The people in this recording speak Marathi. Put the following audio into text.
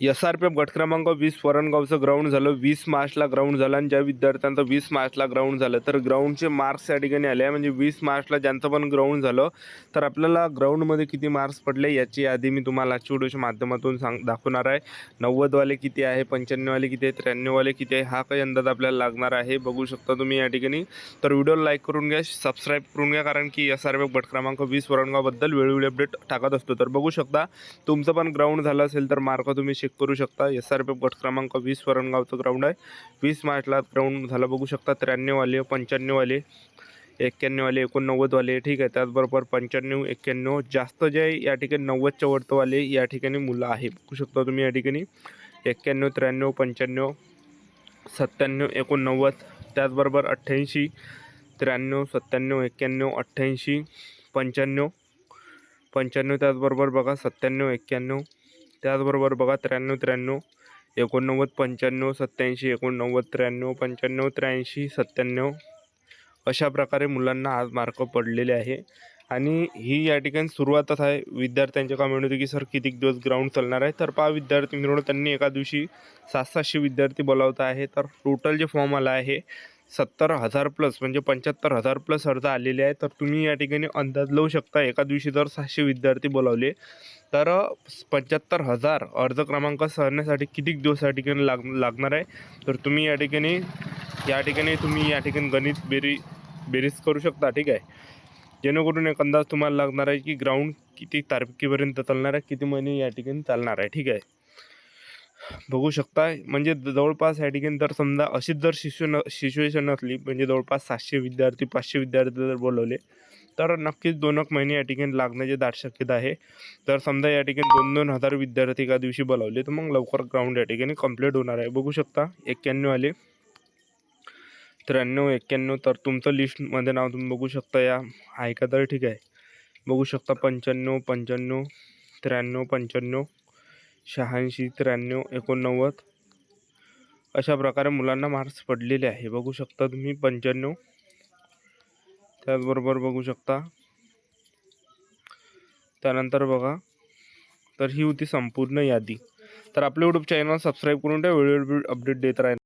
SRPF गट क्रमांक 20 वरणगावचं ग्राउंड झालं 20 मार्चला ग्राउंड झालं आणि ज्या विद्यार्थ्यांचं 20 मार्चला ग्राउंड झालं तर ग्राउंडचे मार्क्स या ठिकाणी आले आहे. म्हणजे 20 मार्चला ज्यांचं पण ग्राउंड झालं तर आपल्याला ग्राउंडमध्ये किती मार्क्स पडले याची यादी मी तुम्हाला आजच्या व्हिडिओच्या माध्यमातून दाखवणार आहे. 90वाले किती आहे, 95वाले किती आहे, 93वाले किती आहे हा काही अंदाज आपल्याला लागणार आहे. बघू शकता तुम्ही या ठिकाणी. तर व्हिडिओला लाईक करून घ्या, सबस्क्राईब करून घ्या, कारण की SRPF गट क्रमांक 20 वरणगावबद्दल वेळोवेळी अपडेट टाकत असतो. तर बघू शकता तुमचं पण ग्राउंड झालं असेल तर मार्क तुम्ही चेक करू शकता. SRPF गट क्रमांक 20 वरणगावचं ग्राउंड आहे. 20 मार्चला ग्राउंड झालं बघू शकता. 93वाले, 95वाले, 91वाले, 89वाले, ठीक आहे. त्याचबरोबर 95, 91 जास्त जे आहे या ठिकाणी 90च्या वरतवाले या ठिकाणी मुलं आहे. बघू शकता तुम्ही या ठिकाणी 91, 93, 95, 97, 89, त्याचबरोबर 88, 93, 97, 91, 88, 95, 95, त्याचबरोबर बघा 97, 91, त्याचबरोबर बघा 93, 93, 89, 95, 87, 89, 93, 95, 83, 97 अशा प्रकारे मुलांना आज मार्क पडलेले आहे. आणि ही या ठिकाणी सुरुवातच आहे. विद्यार्थ्यांच्या कमेंट होती की सर किती दिवस ग्राउंड चालणार आहे. तर पहा विद्यार्थी मिळून त्यांनी एका दिवशी 700-700 विद्यार्थी बोलावत आहे. तर टोटल जे फॉर्म आला आहे 70,000 प्लस म्हणजे 75,000 प्लस अर्ज आलेले आहे. तर तुम्ही या ठिकाणी अंदाज लावू शकता एका दिवशी जर 700 विद्यार्थी बोलावले तर 75,000 अर्ज क्रमांक सरण्यासाठी किती दिवस या ठिकाणी लागणार आहे. तर तुम्ही या ठिकाणी गणित बेरीज करू शकता, ठीक आहे. जेणेकरून एक अंदाज तुम्हाला लागणार आहे की ग्राउंड किती तारखेपर्यंत चालणार आहे, किती महिने या ठिकाणी चालणार आहे, ठीक आहे. बघू शकता म्हणजे जवळपास या ठिकाणी जर समजा अशीच जर सिच्युएशन असली म्हणजे जवळपास 700 विद्यार्थी 500 विद्यार्थी जर बोलवले तर नक्कीच 2-1 महिने या ठिकाणी लागण्याची दाट शक्यता आहे. तर समजा या ठिकाणी 2-2 हजार विद्यार्थी एका दिवशी बोलावले तर मग लवकर ग्राउंड या ठिकाणी कंप्लीट होणार आहे. बघू शकता 91वाले, 93, 91, तर तुमचं लिस्टमध्ये नाव तुम्ही बघू शकता या आहे का, तर ठीक आहे. बघू शकता 95, 95, 93, 95, 86, 93, 89 अशा प्रकारे मुलांना मार्क्स पडलेले आहे. बघू शकता तुम्ही 95, त्याचबरोबर बघू शकता त्यानंतर बघा. तर ही होती संपूर्ण यादी. तर आपल्या यूट्यूब चॅनल सबस्क्राईब करून ठेवा, वेळोवेळी अपडेट देत राहणार.